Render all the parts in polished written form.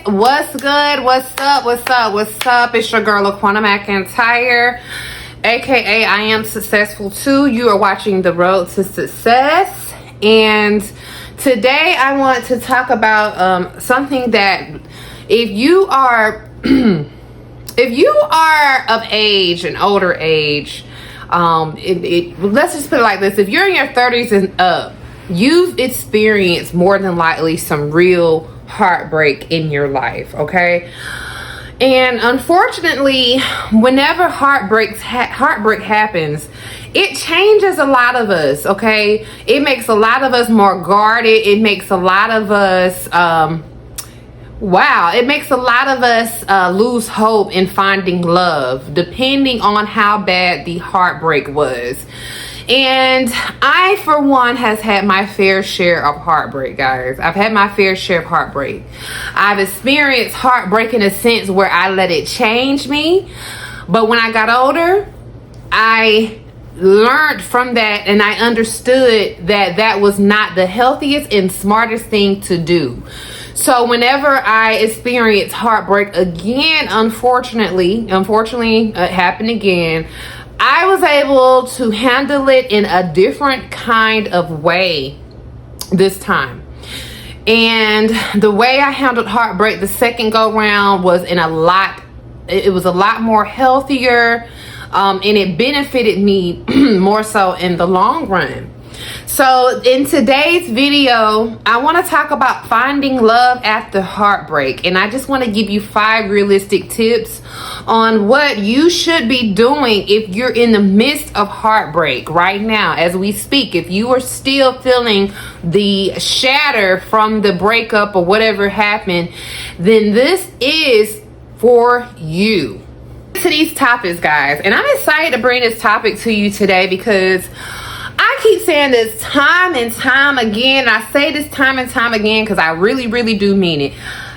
What's good? What's up? It's your girl, Laquana McIntyre, aka I Am Successful Too. You are watching The Road to Success, and today I want to talk about something that if you are if you are of age, an older age, let's just put it like this: if you're in your 30s and up, you've experienced more than likely some real heartbreak in your life, okay? And unfortunately, whenever heartbreak happens, it changes a lot of us, okay? It makes a lot of us more guarded. It makes a lot of us it makes a lot of us lose hope in finding love, depending on how bad the heartbreak was. And I, for one, has had my fair share of heartbreak, guys. I've had my fair share of heartbreak. I've experienced heartbreak in a sense where I let it change me. But when I got older, I learned from that, and I understood that that was not the healthiest and smartest thing to do. So whenever I experience heartbreak again, unfortunately, it happened again, I was able to handle it in a different kind of way this time. And the way I handled heartbreak the second go round was a lot more healthier, and it benefited me more so in the long run. So in today's video, I want to talk about finding love after heartbreak. And I just want to give you 5 realistic tips on what you should be doing if you're in the midst of heartbreak right now as we speak. If you are still feeling the shatter from the breakup or whatever happened, then this is for you. To these topics, guys, and I'm excited to bring this topic to you today because I keep saying this time and time again. I say this time and time again because I really, really do mean it.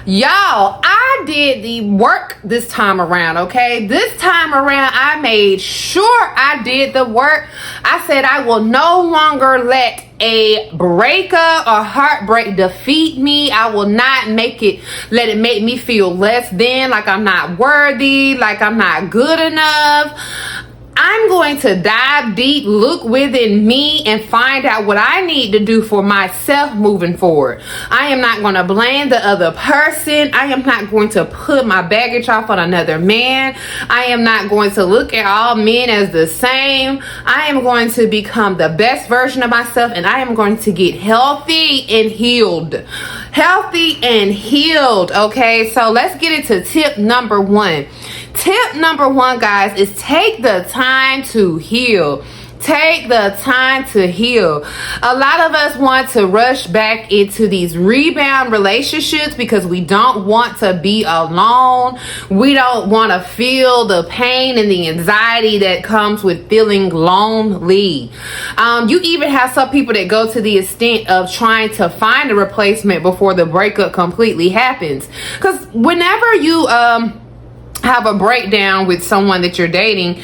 Y'all, I did the work this time around, okay? This time around, I made sure I did the work. I said I will no longer let a breakup or heartbreak defeat me. I will not let it make me feel less than, like I'm not worthy, like I'm not good enough. I'm going to dive deep, look within me, and find out what I need to do for myself moving forward. I am not going to blame the other person. I am not going to put my baggage off on another man. I am not going to look at all men as the same. I am going to become the best version of myself, and I am going to get healthy and healed. Healthy and healed, okay? So let's get into tip number 1. Tip number 1, guys, is take the time to heal. Take the time to heal. A lot of us want to rush back into these rebound relationships because we don't want to be alone. We don't want to feel the pain and the anxiety that comes with feeling lonely. You even have some people that go to the extent of trying to find a replacement before the breakup completely happens. Because whenever you have a breakdown with someone that you're dating,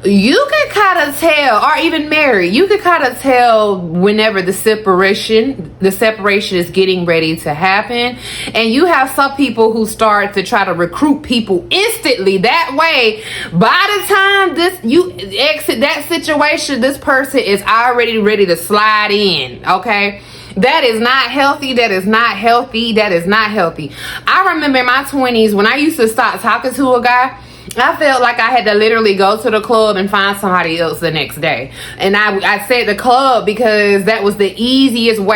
you can kind of tell, or even married, you can kind of tell whenever the separation is getting ready to happen. And you have some people who start to try to recruit people instantly. That way, by the time you exit that situation, this person is already ready to slide in, okay? That is not healthy. That is not healthy. I remember in my 20s when I used to stop talking to a guy, I felt like I had to literally go to the club and find somebody else the next day. And I said the club because that was the easiest and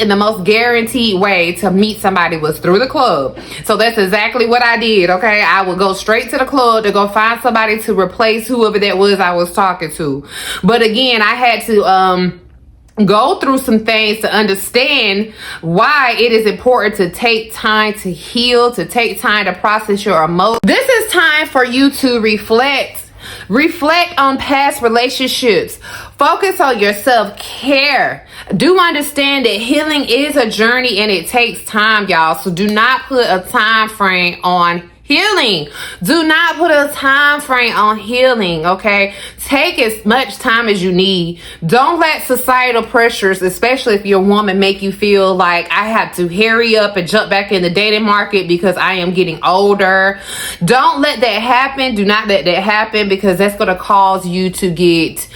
the most guaranteed way to meet somebody was through the club. So that's exactly what I did, okay? I would go straight to the club to go find somebody to replace whoever that was I was talking to. But again, I had to go through some things to understand why it is important to take time to heal, to take time to process your emotions. This is time for you to reflect on past relationships. Focus on your self-care. Do understand that healing is a journey and it takes time, y'all. So do not put a time frame on healing. Do not put a time frame on healing, okay? Take as much time as you need. Don't let societal pressures, especially if you're a woman, make you feel like I have to hurry up and jump back in the dating market because I am getting older. Don't let that happen. Do not let that happen, because that's going to cause you to get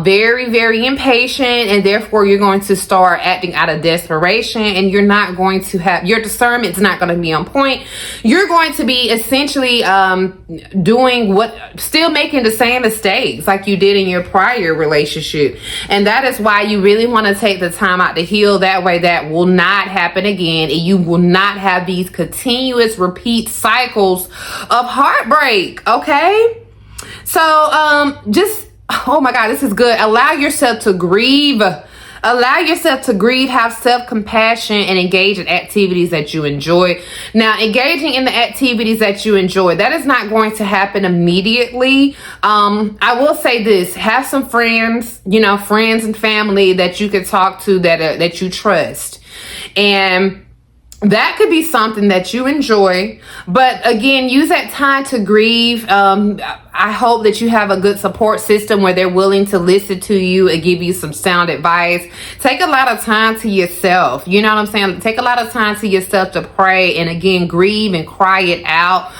very, very impatient, and therefore you're going to start acting out of desperation, and you're not going to have, your discernment's not going to be on point. You're going to be essentially still making the same mistakes like you did in your prior relationship. And that is why you really want to take the time out to heal. That way that will not happen again, and you will not have these continuous repeat cycles of heartbreak. Okay, so oh my God, this is good. Allow yourself to grieve. Allow yourself to grieve, have self-compassion, and engage in activities that you enjoy. Now, engaging in the activities that you enjoy, that is not going to happen immediately. I will say this: have some friends, friends and family that you can talk to that you trust. And that could be something that you enjoy, but again, use that time to grieve. I hope that you have a good support system where they're willing to listen to you and give you some sound advice. Take a lot of time to yourself. You know what I'm saying? Take a lot of time to yourself to pray and again, grieve and cry it out.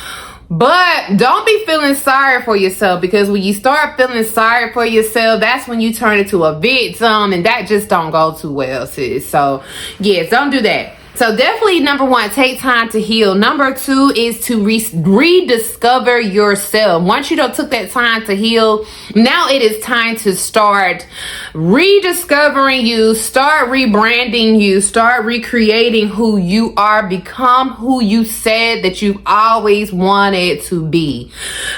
But don't be feeling sorry for yourself, because when you start feeling sorry for yourself, that's when you turn into a victim, and that just don't go too well, sis. So yes, don't do that. So definitely, number one, take time to heal. Number two is to rediscover yourself. Once you took that time to heal, now it is time to start rediscovering you, start rebranding you, start recreating who you are, become who you said that you've always wanted to be.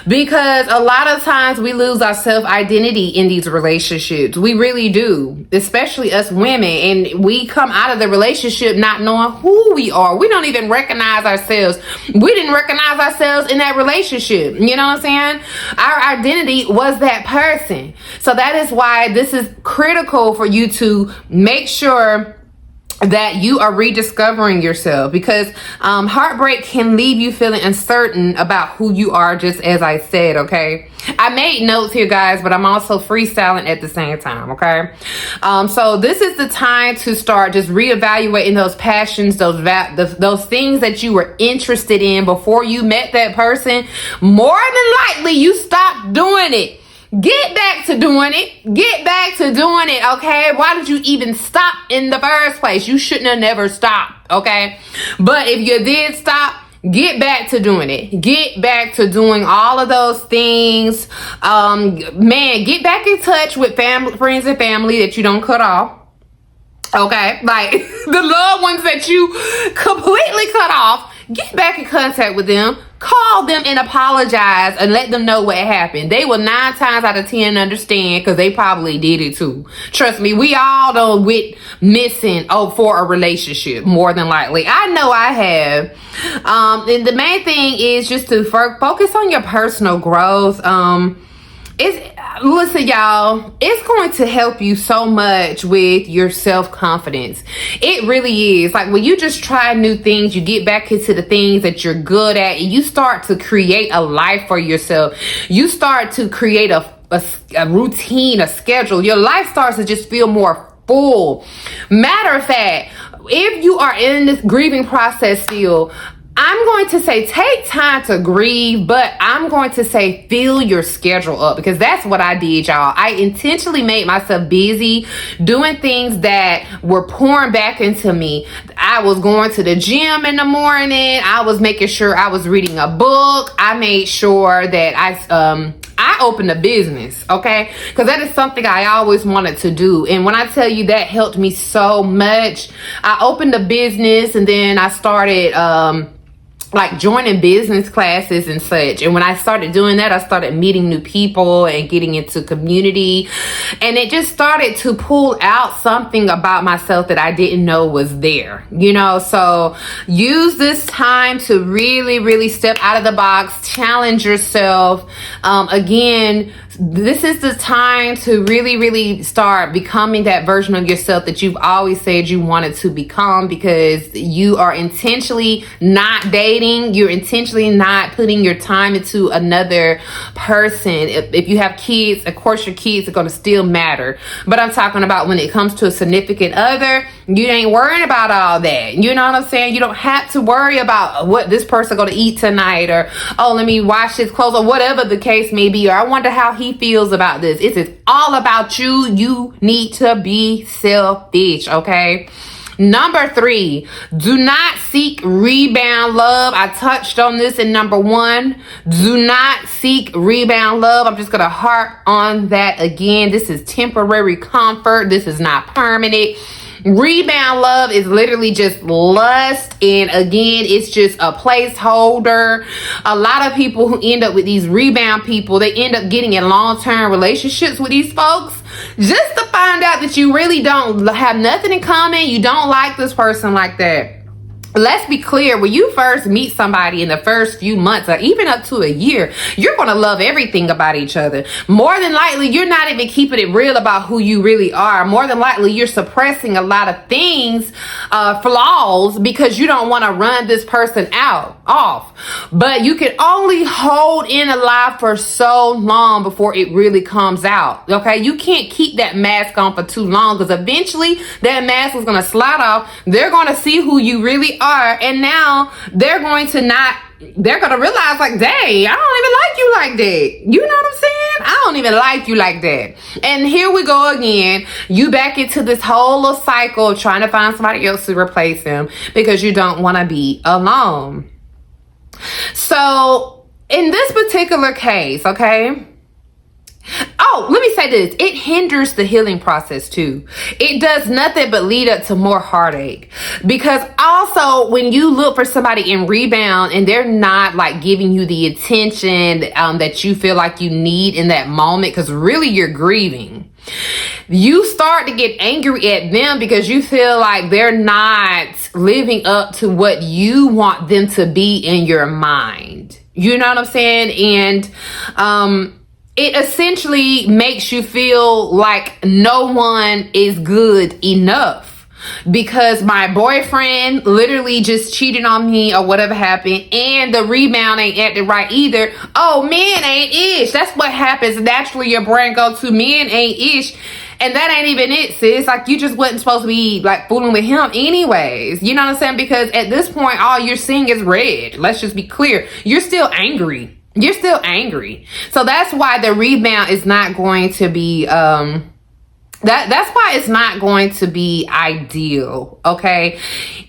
Because a lot of times we lose our self-identity in these relationships. We really do, especially us women. And we come out of the relationship not knowing who we are. We don't even recognize ourselves. We didn't recognize ourselves in that relationship. You know what I'm saying? Our identity was that person. So that is why this is critical for you to make sure that you are rediscovering yourself, because heartbreak can leave you feeling uncertain about who you are, just as I said. Okay, I made notes here, guys, but I'm also freestyling at the same time. Okay, so this is the time to start just reevaluating those passions, those things that you were interested in before you met that person. More than likely you stopped doing it. Get back to doing it. Get back to doing it, okay? Why did you even stop in the first place? You shouldn't have never stopped, okay? But if you did stop, get back to doing it. Get back to doing all of those things. Man, get back in touch with friends and family that you don't cut off. Okay? Like the loved ones that you completely cut off. Get back in contact with them. Call them and apologize and let them know what happened. They will 9 times out of 10 understand, because they probably did it too. Trust me, we all don't quit missing for a relationship, more than likely. I know I have. And the main thing is just to focus on your personal growth. Listen, y'all, it's going to help you so much with your self-confidence. It really is. Like when you just try new things, you get back into the things that you're good at, and you start to create a life for yourself. You start to create a routine, a schedule. Your life starts to just feel more full. Matter of fact, if you are in this grieving process still, I'm going to say take time to grieve, but I'm going to say fill your schedule up, because that's what I did, y'all. I intentionally made myself busy doing things that were pouring back into me. I was going to the gym in the morning. I was making sure I was reading a book. I made sure that I opened a business, okay? Because that is something I always wanted to do. And when I tell you that helped me so much, I opened a business, and then I started like joining business classes and such. And when I started doing that, I started meeting new people and getting into community. And it just started to pull out something about myself that I didn't know was there, So use this time to really, really step out of the box, challenge yourself. Again, this is the time to really, really start becoming that version of yourself that you've always said you wanted to become, because you are intentionally not dating dating, you're intentionally not putting your time into another person. If you have kids, of course your kids are going to still matter. But I'm talking about when it comes to a significant other, you ain't worrying about all that. You know what I'm saying? You don't have to worry about what this person going to eat tonight, or, oh, let me wash his clothes, or whatever the case may be, or I wonder how he feels about this. It's all about you. You need to be selfish, okay? Number 3, do not seek rebound love. I touched on this in number 1. Do not seek rebound love. I'm just going to harp on that again. This is temporary comfort. This is not permanent. Rebound love is literally just lust, and again, it's just a placeholder. A lot of people who end up with these rebound people, they end up getting in long-term relationships with these folks just to find out that you really don't have nothing in common. You don't like this person like that. Let's be clear, when you first meet somebody in the first few months or even up to a year, you're going to love everything about each other. More than likely, you're not even keeping it real about who you really are. More than likely, you're suppressing a lot of things, flaws, because you don't want to run this person off. But you can only hold in a lie for so long before it really comes out. Okay, you can't keep that mask on for too long, because eventually that mask is going to slide off. They're going to see who you really are, and now they're going to realize, like, dang, I don't even like you like that. You know what I'm saying? I don't even like you like that. And here we go again. You back into this whole little cycle of trying to find somebody else to replace them because you don't want to be alone. So in this particular case, okay, oh, let me say this. It hinders the healing process too. It does nothing but lead up to more heartache. Because also, when you look for somebody in rebound and they're not like giving you the attention that you feel like you need in that moment, because really you're grieving, you start to get angry at them because you feel like they're not living up to what you want them to be in your mind. You know what I'm saying? And, it essentially makes you feel like no one is good enough because my boyfriend literally just cheated on me or whatever happened, and the rebound ain't acting right either. Oh, men ain't ish. That's what happens. Naturally, your brain goes to men ain't ish. And that ain't even it, sis. Like, you just wasn't supposed to be like fooling with him anyways. You know what I'm saying? Because at this point, all you're seeing is red. Let's just be clear. You're still angry. You're still angry. So that's why the rebound is not going to be, that's why it's not going to be ideal. Okay.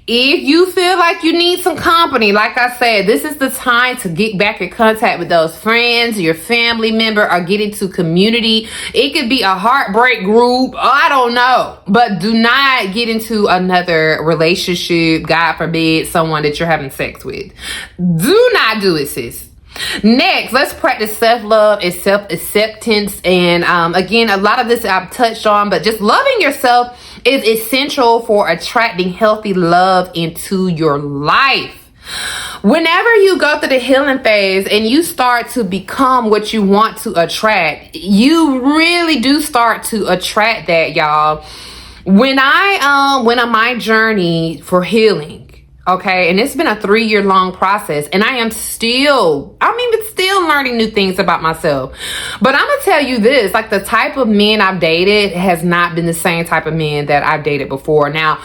If you feel like you need some company, like I said, this is the time to get back in contact with those friends, your family member, or get into community. It could be a heartbreak group. I don't know. But do not get into another relationship. God forbid, someone that you're having sex with. Do not do it, sis. Next, let's practice self-love and self-acceptance. And again, a lot of this I've touched on, but just loving yourself is essential for attracting healthy love into your life. Whenever you go through the healing phase and you start to become what you want to attract, you really do start to attract that, y'all. When I went on my journey for healing, okay, and it's been a 3-year-long process, and I'm still learning new things about myself. But I'm gonna tell you this, like, the type of men I've dated has not been the same type of men that I've dated before. Now,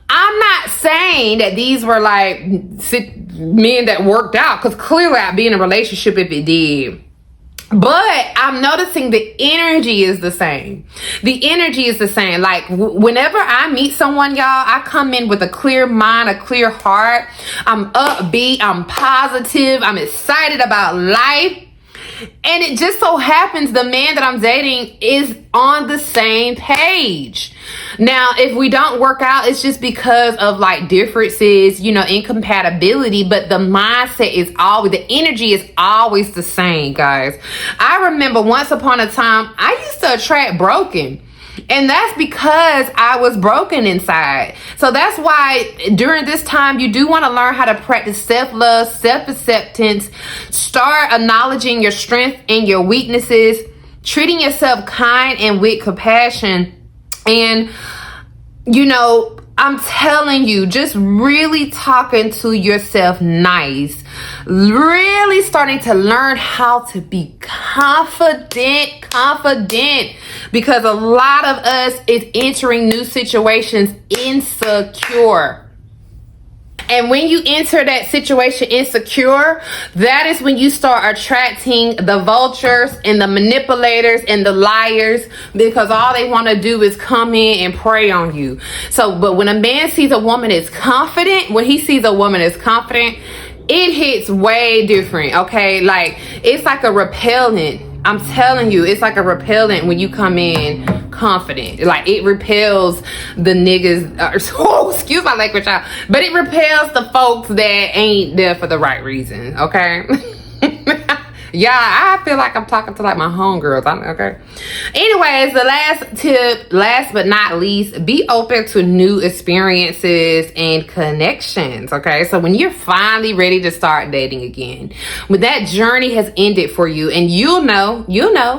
I'm not saying that these were like men that worked out, because clearly I'd be in a relationship if it did. But I'm noticing the energy is the same. The energy is the same. Like, whenever I meet someone, y'all, I come in with a clear mind, a clear heart. I'm upbeat. I'm positive. I'm excited about life. And it just so happens the man that I'm dating is on the same page. Now, if we don't work out, it's just because of like differences, you know, incompatibility, but the mindset is always, the energy is always the same, guys. I remember once upon a time, I used to attract broken. And that's because I was broken inside. So that's why during this time, you do want to learn how to practice self-love, self-acceptance, start acknowledging your strengths and your weaknesses, treating yourself kind and with compassion. And, you know, I'm telling you, just really talking to yourself nice, really starting to learn how to be confident, because a lot of us is entering new situations insecure. And when you enter that situation insecure, that is when you start attracting the vultures and the manipulators and the liars, because all they want to do is come in and prey on you. So, but when a man sees a woman is confident, when he sees a woman is confident, it hits way different, okay? Like, it's like a repellent. I'm telling you, it's like a repellent when you come in confident. Like, it repels the niggas, excuse my language, y'all, but it repels the folks that ain't there for the right reason, okay? Yeah, I feel like I'm talking to like my homegirls. Okay. Anyways, the last tip, last but not least, be open to new experiences and connections. Okay. So when you're finally ready to start dating again, when that journey has ended for you, and you'll know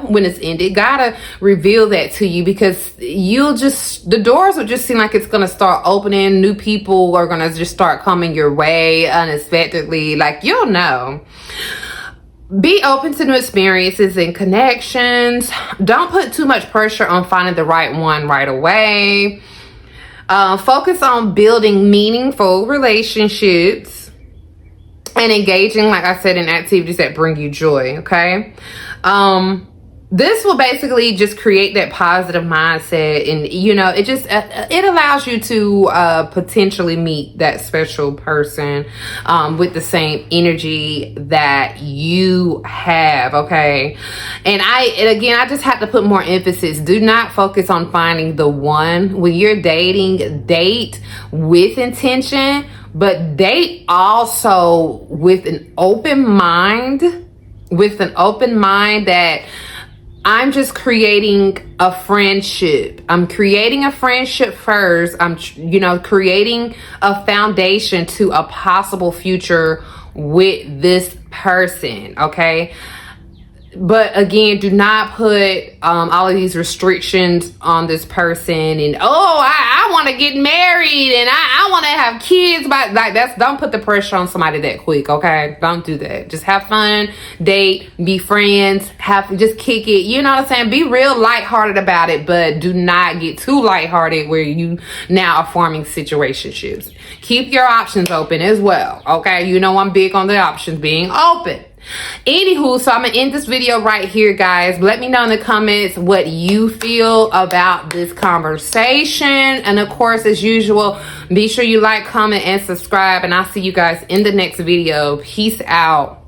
when it's ended, gotta reveal that to you, because the doors will just seem like it's gonna start opening. New people are gonna just start coming your way unexpectedly. Like, you'll know. Be open to new experiences and connections. Don't put too much pressure on finding the right one right away. Focus on building meaningful relationships and engaging, like I said, in activities that bring you joy, okay? This will basically just create that positive mindset, and it just it allows you to potentially meet that special person with the same energy that you have, okay? And I just have to put more emphasis. Do not focus on finding the one. When you're dating, date with intention, but date also with an open mind, that I'm just creating a friendship. I'm creating a friendship first. I'm, creating a foundation to a possible future with this person, okay? But again, do not put all of these restrictions on this person, and I want to get married and I want to have kids, but like, don't put the pressure on somebody that quick, okay? Don't do that. Just have fun, date, be friends, just kick it. You know what I'm saying? Be real lighthearted about it, but do not get too lighthearted where you now are forming situationships. Keep your options open as well, okay? I'm big on the options being open. Anywho, so I'm gonna end this video right here, guys. Let me know in the comments what you feel about this conversation, and of course, as usual, be sure you like, comment, and subscribe, and I'll see you guys in the next video. Peace out.